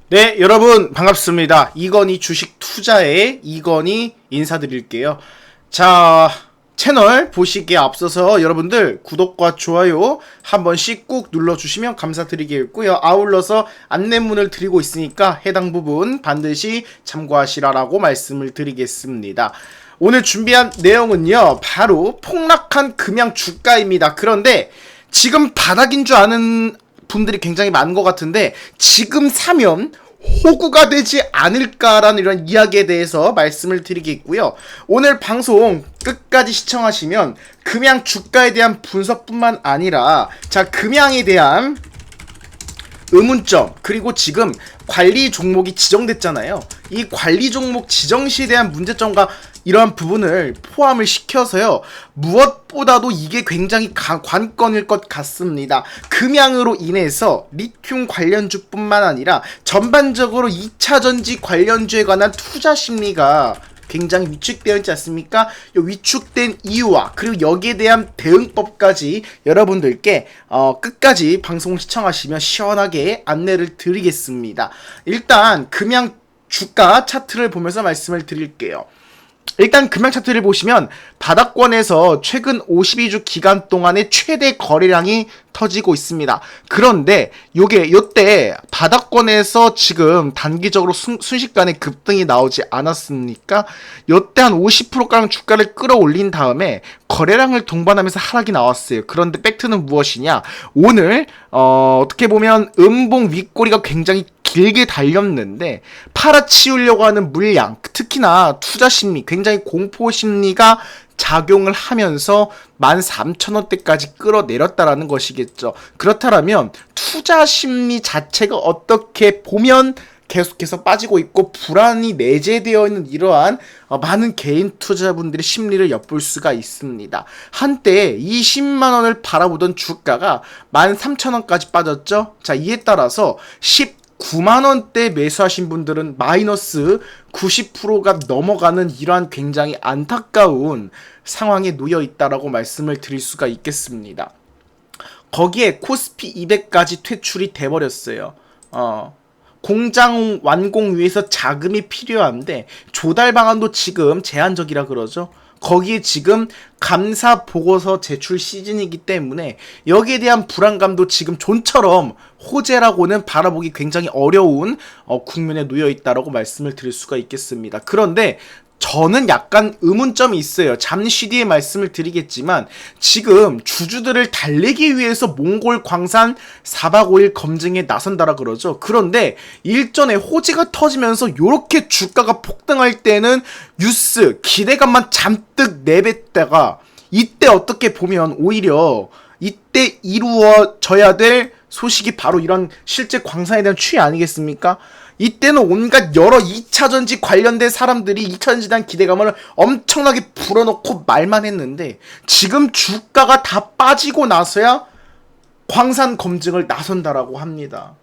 네, 여러분 반갑습니다. 이건희 주식 투자의 이건희 인사드릴게요. 자, 채널 보시기에 앞서서 여러분들 구독과 좋아요 한 번씩 꾹 눌러주시면 감사드리겠고요. 아울러서 안내문을 드리고 있으니까 해당 부분 반드시 참고하시라라고 말씀을 드리겠습니다. 오늘 준비한 내용은요, 바로 폭락한 금양 주가입니다. 그런데 지금 바닥인 줄 아는 분들이 굉장히 많은 것 같은데, 지금 사면 호구가 되지 않을까라는 이런 이야기에 대해서 말씀을 드리겠고요. 오늘 방송 끝까지 시청하시면 금양 주가에 대한 분석뿐만 아니라, 자, 금양에 대한 의문점, 그리고 지금 관리 종목이 지정됐잖아요. 이 관리 종목 지정 시에 대한 문제점과 이러한 부분을 포함을 시켜서요, 무엇보다도 이게 굉장히 관건일 것 같습니다. 금양으로 인해서 리튬 관련주뿐만 아니라 전반적으로 2차전지 관련주에 관한 투자 심리가 굉장히 위축되어 있지 않습니까? 이 위축된 이유와 그리고 여기에 대한 대응법까지 여러분들께 끝까지 방송을 시청하시면 시원하게 안내를 드리겠습니다. 일단 금양 주가 차트를 보면서 말씀을 드릴게요. 일단 금양 차트를 보시면 바닥권에서 최근 52주 기간 동안의 최대 거래량이 터지고 있습니다. 그런데 요때 바닥권에서 지금 단기적으로 순식간에 급등이 나오지 않았습니까? 요때 한 50%가량 주가를 끌어올린 다음에 거래량을 동반하면서 하락이 나왔어요. 그런데 팩트는 무엇이냐? 오늘 어떻게 보면 음봉 윗꼬리가 굉장히 길게 달렸는데 팔아치우려고 하는 물량, 특히나 투자 심리, 굉장히 공포 심리가 작용을 하면서 13,000원대까지 끌어내렸다라는 것이겠죠. 그렇다면 투자 심리 자체가 어떻게 보면 계속해서 빠지고 있고 불안이 내재되어 있는 이러한 많은 개인 투자분들의 심리를 엿볼 수가 있습니다. 한때 20만원을 바라보던 주가가 13,000원까지 빠졌죠. 자, 이에 따라서 19만원대 매수하신 분들은 마이너스 90%가 넘어가는 이러한 굉장히 안타까운 상황에 놓여 있다라고 말씀을 드릴 수가 있겠습니다. 거기에 코스피 200까지 퇴출이 돼버렸어요. 공장 완공 위해서 자금이 필요한데 조달 방안도 지금 제한적이라 그러죠. 거기에 지금 감사 보고서 제출 시즌이기 때문에 여기에 대한 불안감도 지금 좀처럼 호재라고는 바라보기 굉장히 어려운 국면에 놓여 있다라고 말씀을 드릴 수가 있겠습니다. 그런데 저는 약간 의문점이 있어요. 잠시 뒤에 말씀을 드리겠지만 지금 주주들을 달래기 위해서 몽골 광산 4박 5일 검증에 나선다라 그러죠. 그런데 일전에 호재가 터지면서 요렇게 주가가 폭등할 때는 뉴스 기대감만 잔뜩 내뱉다가 이때 어떻게 보면 오히려 이때 이루어져야 될 소식이 바로 이런 실제 광산에 대한 추이 아니겠습니까? 이때는 온갖 여러 2차전지 관련된 사람들이 2차전지에 대한 기대감을 엄청나게 불어넣고 말만 했는데 지금 주가가 다 빠지고 나서야 광산 검증을 나선다라고 합니다.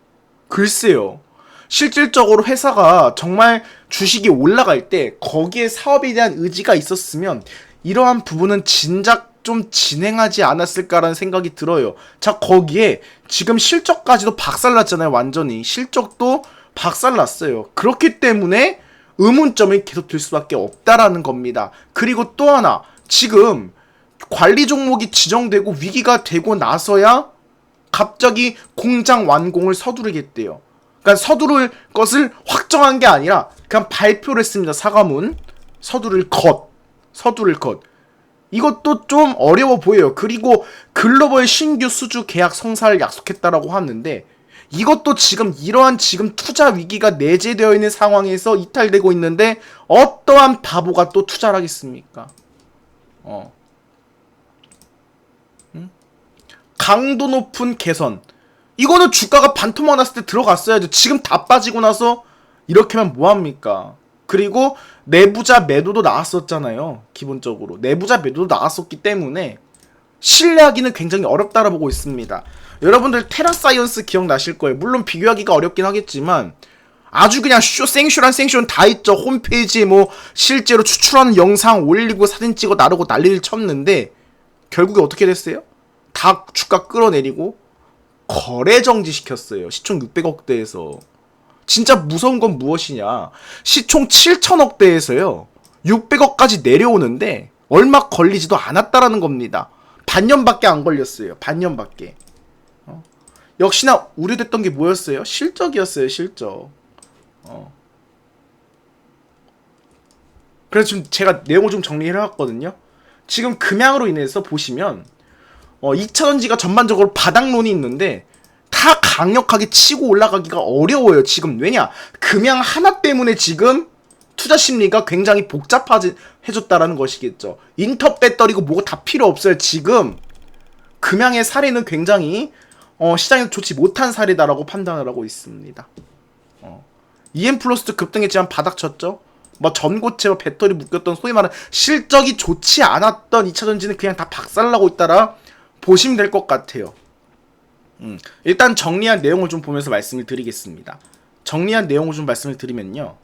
글쎄요. 실질적으로 회사가 정말 주식이 올라갈 때 거기에 사업에 대한 의지가 있었으면 이러한 부분은 진작 좀 진행하지 않았을까라는 생각이 들어요. 자, 거기에 지금 실적까지도 박살났잖아요. 완전히 실적도 박살났어요. 그렇기 때문에 의문점이 계속 들 수밖에 없다라는 겁니다. 그리고 또 하나, 지금 관리 종목이 지정되고 위기가 되고 나서야 갑자기 공장 완공을 서두르겠대요. 그러니까 서두를 것을 확정한 게 아니라 그냥 발표를 했습니다. 사과문. 서두를 것. 이것도 좀 어려워 보여요. 그리고 글로벌 신규 수주 계약 성사를 약속했다라고 하는데 이것도 지금 이러한 지금 투자 위기가 내재되어 있는 상황에서 이탈되고 있는데 어떠한 바보가 또 투자를 하겠습니까? 강도 높은 개선. 이거는 주가가 반토막 났을 때 들어갔어야죠. 지금 다 빠지고 나서 이렇게 하면 뭐합니까? 그리고 내부자 매도도 나왔었잖아요. 기본적으로 내부자 매도도 나왔었기 때문에 신뢰하기는 굉장히 어렵다라 보고 있습니다. 여러분들 테라사이언스 기억나실 거예요. 물론 비교하기가 어렵긴 하겠지만 아주 그냥 생쇼란 생쇼는 다 있죠. 홈페이지에 뭐 실제로 추출하는 영상 올리고 사진 찍어 나르고 난리를 쳤는데 결국에 어떻게 됐어요? 다 주가 끌어내리고 거래 정지시켰어요. 시총 600억대에서. 진짜 무서운 건 무엇이냐. 시총 7천억대에서요 600억까지 내려오는데 얼마 걸리지도 않았다라는 겁니다. 반년밖에 안 걸렸어요. 반년밖에. 역시나 우려됐던 게 뭐였어요? 실적이었어요. 실적. 그래서 지금 제가 내용을 좀 정리를 해왔거든요. 지금 금양으로 인해서 보시면 2차전지가 전반적으로 바닥론이 있는데 다 강력하게 치고 올라가기가 어려워요. 지금 왜냐? 금양 하나 때문에 지금 투자 심리가 굉장히 복잡해졌다라는 것이겠죠. 인터 배터리고 뭐고 다 필요 없어요. 지금 금양의 사례는 굉장히 시장에서 좋지 못한 사례다라고 판단을 하고 있습니다. EM 플러스도 급등했지만 바닥 쳤죠. 뭐 전고체와 배터리 묶였던 소위 말하는 실적이 좋지 않았던 2차전지는 그냥 다 박살나고 있다라 보시면 될 것 같아요. 일단 정리한 내용을 좀 보면서 말씀을 드리겠습니다. 정리한 내용을 좀 말씀을 드리면요.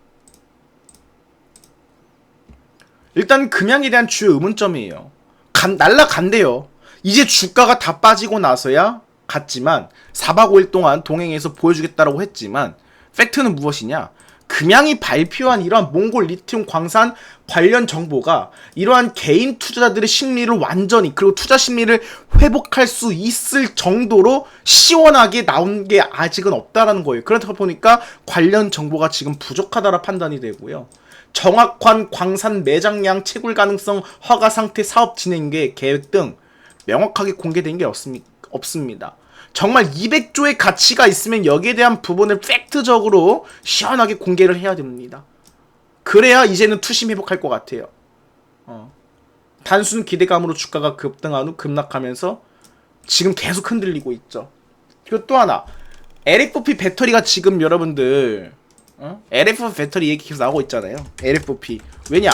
일단 금양에 대한 주요 의문점이에요. 날라간대요. 이제 주가가 다 빠지고 나서야 갔지만 4박 5일 동안 동행해서 보여주겠다라고 했지만 팩트는 무엇이냐? 금양이 발표한 이러한 몽골 리튬 광산 관련 정보가 이러한 개인 투자자들의 심리를 완전히 그리고 투자 심리를 회복할 수 있을 정도로 시원하게 나온 게 아직은 없다라는 거예요. 그렇다 보니까 관련 정보가 지금 부족하다라 판단이 되고요. 정확한 광산 매장량 채굴 가능성 허가 상태 사업 진행 계획 등 명확하게 공개된 게 없습니다. 정말 200조의 가치가 있으면 여기에 대한 부분을 팩트적으로 시원하게 공개를 해야 됩니다. 그래야 이제는 투심 회복할 것 같아요. 단순 기대감으로 주가가 급등한 후 급락하면서 지금 계속 흔들리고 있죠. 그리고 또 하나 LFP 배터리가 지금 여러분들 LFP 배터리 얘기 계속 나오고 있잖아요. LFP 왜냐?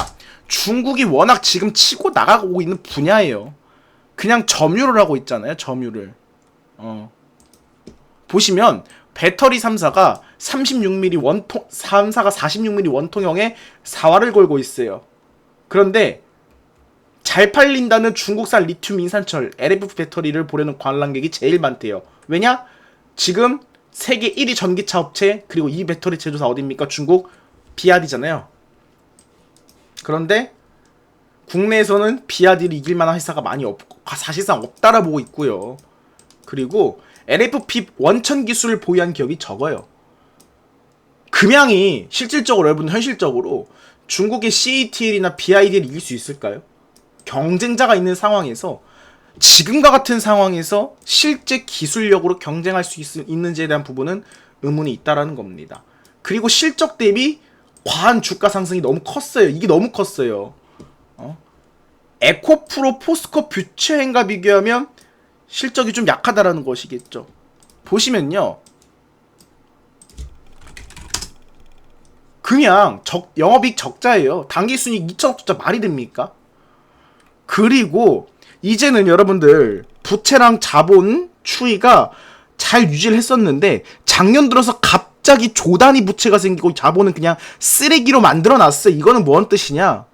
중국이 워낙 지금 치고 나가고 있는 분야예요. 그냥 점유를 하고 있잖아요. 점유를. 보시면 배터리 3사가 36mm 원통 3사가 46mm 원통형에 사활을 걸고 있어요. 그런데 잘 팔린다는 중국산 리튬 인산철 LFP 배터리를 보려는 관람객이 제일 많대요. 왜냐? 지금 세계 1위 전기차 업체 그리고 이 배터리 제조사 어디입니까? 중국 비아디잖아요. 그런데 국내에서는 비아디를 이길 만한 회사가 많이 없고 사실상 없다라 보고 있고요. 그리고 LFP 원천 기술을 보유한 기업이 적어요. 금양이 실질적으로 여러분 현실적으로 중국의 CATL이나 BID를 이길 수 있을까요? 경쟁자가 있는 상황에서 지금과 같은 상황에서 실제 기술력으로 경쟁할 수 있는지에 대한 부분은 의문이 있다라는 겁니다. 그리고 실적 대비 과한 주가 상승이 너무 컸어요. 이게 너무 컸어요. 에코프로, 포스코, 뷰처행과 비교하면 실적이 좀 약하다라는 것이겠죠. 보시면요. 그냥 영업이익 적자예요. 당기순이익 2천억 적자 말이 됩니까? 그리고 이제는 여러분들 부채랑 자본 추이가 잘 유지를 했었는데 작년 들어서 갑자기 조단위 부채가 생기고 자본은 그냥 쓰레기로 만들어놨어요. 이거는 뭔 뜻이냐?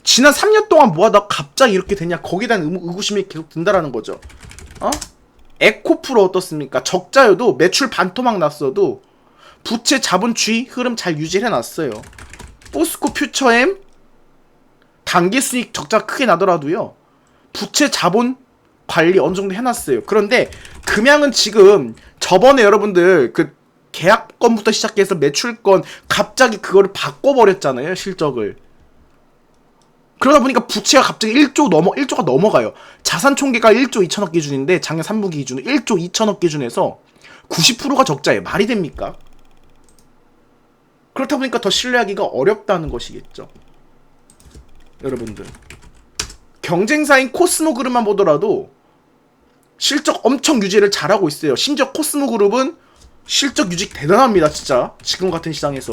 지난 3년 동안 뭐하다 갑자기 이렇게 되냐? 거기에 대한 의구심이 계속 든다라는 거죠. 에코프로 어떻습니까? 적자여도 매출 반토막 났어도 부채 자본 추이 흐름 잘 유지를 해놨어요. 포스코 퓨처엠 당기순이익 적자 크게 나더라도요. 부채 자본 관리 어느 정도 해놨어요. 그런데 금양은 지금 저번에 여러분들 그 계약건부터 시작해서 매출건 갑자기 그거를 바꿔버렸잖아요. 실적을. 그러다 보니까 부채가 갑자기 1조가 넘어가요. 자산 총계가 1조 2천억 기준인데 작년 3분기 기준으로 1조 2천억 기준에서 90%가 적자예요. 말이 됩니까? 그렇다 보니까 더 신뢰하기가 어렵다는 것이겠죠. 여러분들. 경쟁사인 코스모 그룹만 보더라도 실적 엄청 유지를 잘하고 있어요. 심지어 코스모 그룹은 실적 유지 대단합니다. 진짜. 지금 같은 시장에서.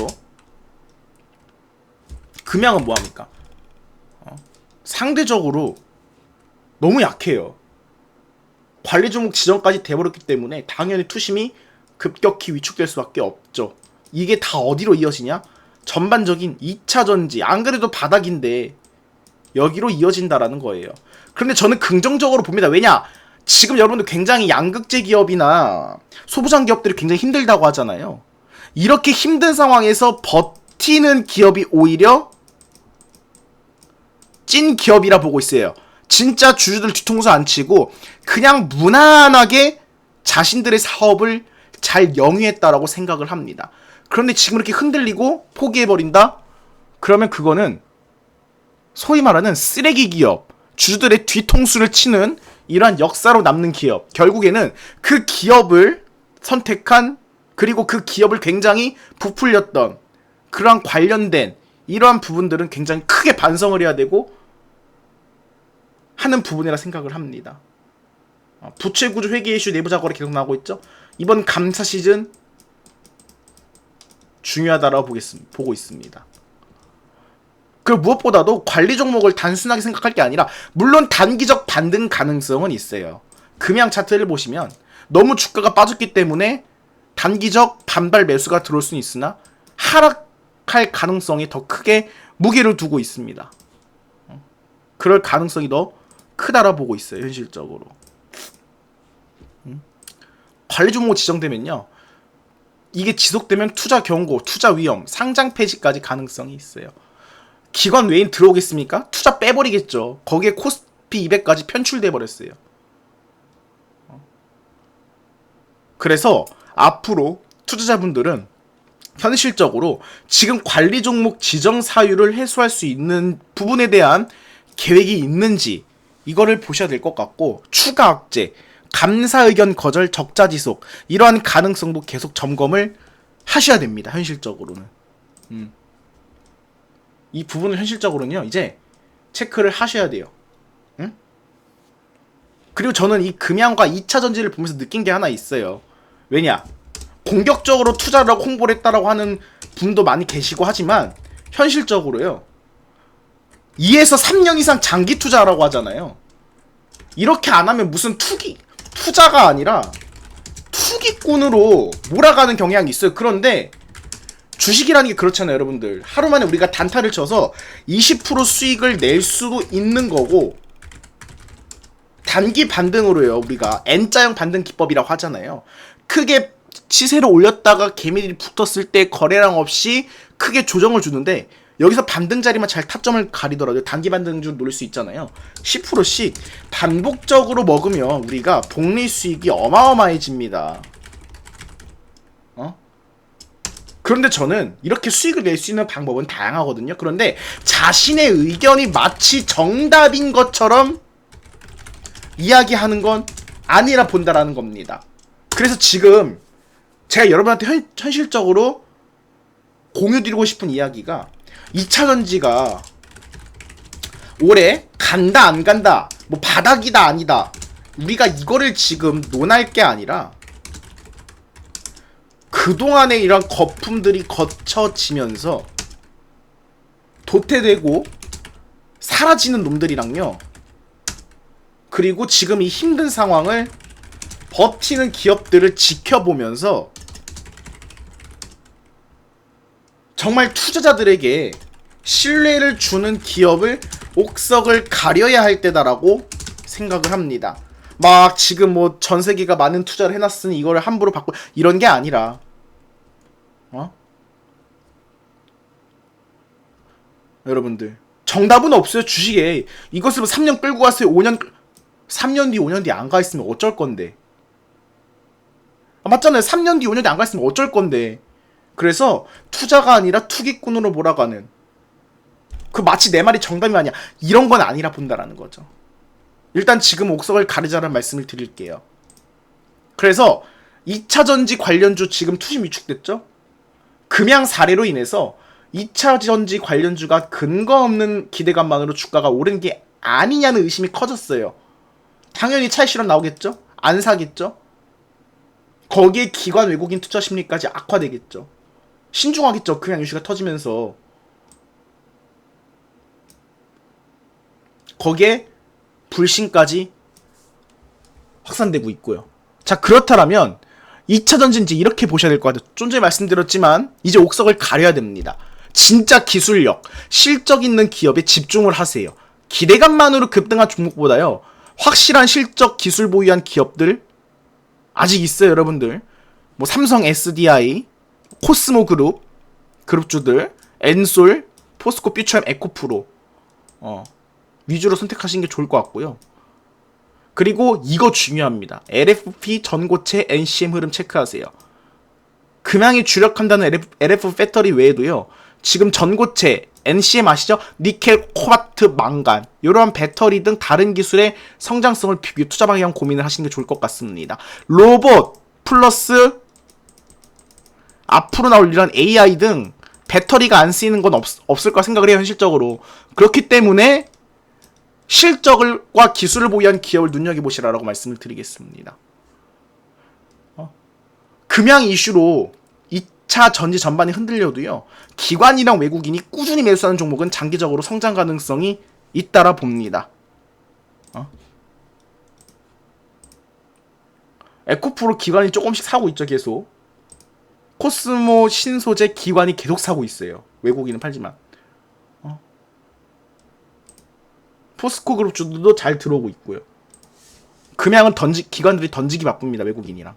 금양은 뭐합니까? 상대적으로 너무 약해요. 관리 종목 지정까지 돼버렸기 때문에 당연히 투심이 급격히 위축될 수밖에 없죠. 이게 다 어디로 이어지냐? 전반적인 2차전지 안 그래도 바닥인데 여기로 이어진다라는 거예요. 그런데 저는 긍정적으로 봅니다. 왜냐? 지금 여러분들 굉장히 양극재 기업이나 소부장 기업들이 굉장히 힘들다고 하잖아요. 이렇게 힘든 상황에서 버티는 기업이 오히려 찐 기업이라 보고 있어요. 진짜 주주들 뒤통수 안 치고 그냥 무난하게 자신들의 사업을 잘 영위했다라고 생각을 합니다. 그런데 지금 이렇게 흔들리고 포기해버린다? 그러면 그거는 소위 말하는 쓰레기 기업, 주주들의 뒤통수를 치는 이러한 역사로 남는 기업, 결국에는 그 기업을 선택한, 그리고 그 기업을 굉장히 부풀렸던 그러한 관련된 이러한 부분들은 굉장히 크게 반성을 해야 되고 하는 부분이라 생각을 합니다. 부채구조 회계 이슈 내부 작업이 계속 나오고 있죠. 이번 감사 시즌 중요하다라고 보고 있습니다. 그리고 무엇보다도 관리 종목을 단순하게 생각할 게 아니라 물론 단기적 반등 가능성은 있어요. 금양 차트를 보시면 너무 주가가 빠졌기 때문에 단기적 반발 매수가 들어올 수는 있으나 하락할 가능성이 더 크게 무게를 두고 있습니다. 그럴 가능성이 더 크다라 보고 있어요. 현실적으로. 관리 종목 지정되면요, 이게 지속되면 투자 경고, 투자 위험, 상장 폐지까지 가능성이 있어요. 기관 외인 들어오겠습니까? 투자 빼버리겠죠. 거기에 코스피 200까지 편출돼 버렸어요. 그래서 앞으로 투자자분들은 현실적으로 지금 관리 종목 지정 사유를 해소할 수 있는 부분에 대한 계획이 있는지 이거를 보셔야 될 것 같고, 추가 악재, 감사 의견 거절, 적자 지속, 이러한 가능성도 계속 점검을 하셔야 됩니다. 현실적으로는. 이 부분을 현실적으로는요, 이제 체크를 하셔야 돼요. 응? 그리고 저는 이 금양과 2차 전지를 보면서 느낀 게 하나 있어요. 왜냐? 공격적으로 투자를 하고 홍보를 했다라고 하는 분도 많이 계시고 하지만 현실적으로요, 2에서 3년 이상 장기 투자라고 하잖아요. 이렇게 안 하면 무슨 투자가 아니라 투기꾼으로 몰아가는 경향이 있어요. 그런데 주식이라는 게 그렇잖아요, 여러분들. 하루 만에 우리가 단타를 쳐서 20% 수익을 낼 수도 있는 거고, 단기 반등으로요, 우리가 N자형 반등 기법이라고 하잖아요. 크게 시세를 올렸다가 개미들이 붙었을 때 거래량 없이 크게 조정을 주는데, 여기서 반등 자리만 잘 타점을 가리더라도 단기 반등주 노릴 수 있잖아요. 10%씩 반복적으로 먹으면 우리가 복리 수익이 어마어마해집니다. 그런데 저는 이렇게 수익을 낼 수 있는 방법은 다양하거든요. 그런데 자신의 의견이 마치 정답인 것처럼 이야기하는 건 아니라 본다라는 겁니다. 그래서 지금 제가 여러분한테 현실적으로 공유드리고 싶은 이야기가, 2차 전지가 올해 간다 안 간다, 뭐 바닥이다 아니다, 우리가 이거를 지금 논할 게 아니라 그동안의 이런 거품들이 거쳐지면서 도태되고 사라지는 놈들이랑요, 그리고 지금 이 힘든 상황을 버티는 기업들을 지켜보면서 정말 투자자들에게 신뢰를 주는 기업을 옥석을 가려야 할 때다라고 생각을 합니다. 막 지금 뭐 전세계가 많은 투자를 해놨으니 이거를 함부로 받고 이런 게 아니라, 여러분들, 정답은 없어요. 주식에 이것을 3년 끌고 갔어요. 3년 뒤 5년 뒤 안 가 있으면 어쩔 건데. 맞잖아요. 3년 뒤 5년 뒤 안 가 있으면 어쩔 건데. 그래서 투자가 아니라 투기꾼으로 몰아가는, 그 마치 내 말이 정답이 아니야, 이런 건 아니라 본다라는 거죠. 일단 지금 옥석을 가르자는 말씀을 드릴게요. 그래서 2차 전지 관련주 지금 투심 위축됐죠? 금양 사례로 인해서 2차 전지 관련주가 근거 없는 기대감만으로 주가가 오른 게 아니냐는 의심이 커졌어요. 당연히 차익 실현 나오겠죠? 안 사겠죠? 거기에 기관 외국인 투자 심리까지 악화되겠죠. 신중하겠죠. 금양 이슈가 터지면서. 거기에 불신까지 확산되고 있고요. 자, 그렇다면 2차 전지는 이제 이렇게 보셔야 될 것 같아요. 좀 전에 말씀드렸지만 이제 옥석을 가려야 됩니다. 진짜 기술력, 실적 있는 기업에 집중을 하세요. 기대감만으로 급등한 종목보다요, 확실한 실적 기술 보유한 기업들 아직 있어요, 여러분들. 뭐 삼성 SDI, 코스모 그룹, 그룹주들, 엔솔, 포스코 퓨처엠 에코프로 위주로 선택하시는 게 좋을 것 같고요. 그리고 이거 중요합니다. LFP 전고체 NCM 흐름 체크하세요. 금양이 주력한다는 LF 배터리 외에도요. 지금 전고체 NCM 아시죠? 니켈, 코바트, 망간 이러한 배터리 등 다른 기술의 성장성을 비교 투자 방향 고민을 하시는 게 좋을 것 같습니다. 로봇 플러스 앞으로 나올 이런 AI 등 배터리가 안 쓰이는 건 없을 거라 생각을 해요, 현실적으로. 그렇기 때문에 실적과 기술을 보유한 기업을 눈여겨보시라라고 말씀을 드리겠습니다. 금양 이슈로 2차 전지 전반이 흔들려도요, 기관이랑 외국인이 꾸준히 매수하는 종목은 장기적으로 성장 가능성이 있다라 봅니다. 에코프로 기관이 조금씩 사고 있죠, 계속. 코스모 신소재 기관이 계속 사고 있어요. 외국인은 팔지만. 포스코 그룹 주도 잘 들어오고 있고요. 금양은 기관들이 던지기 바쁩니다, 외국인이랑.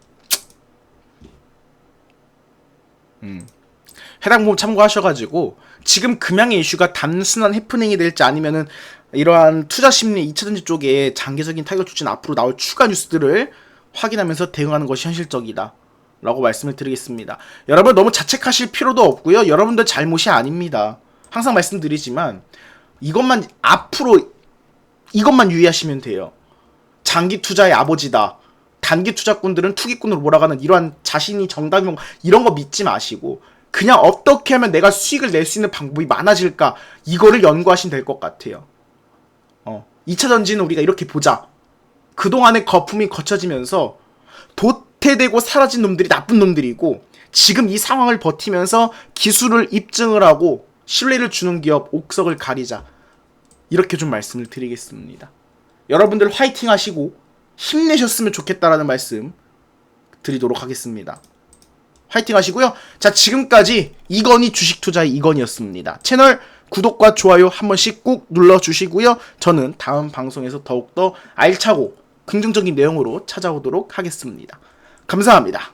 해당 부분 참고하셔가지고 지금 금양의 이슈가 단순한 해프닝이 될지 아니면은 이러한 투자 심리 2차전지 쪽에 장기적인 타격 추진 앞으로 나올 추가 뉴스들을 확인하면서 대응하는 것이 현실적이다 라고 말씀을 드리겠습니다. 여러분 너무 자책하실 필요도 없고요. 여러분들 잘못이 아닙니다. 항상 말씀드리지만 이것만 유의하시면 돼요. 장기 투자의 아버지다. 단기 투자꾼들은 투기꾼으로 몰아가는 이러한 자신이 정답인 이런 거 믿지 마시고 그냥 어떻게 하면 내가 수익을 낼 수 있는 방법이 많아질까 이거를 연구하시면 될 것 같아요. 2차전지는 우리가 이렇게 보자. 그동안의 거품이 거쳐지면서 도태되고 사라진 놈들이 나쁜 놈들이고 지금 이 상황을 버티면서 기술을 입증을 하고 신뢰를 주는 기업 옥석을 가리자. 이렇게 좀 말씀을 드리겠습니다. 여러분들 화이팅 하시고 힘내셨으면 좋겠다라는 말씀 드리도록 하겠습니다. 화이팅 하시고요. 자, 지금까지 이건희 주식투자의 이건희였습니다. 채널 구독과 좋아요 한 번씩 꾹 눌러주시고요. 저는 다음 방송에서 더욱더 알차고 긍정적인 내용으로 찾아오도록 하겠습니다. 감사합니다.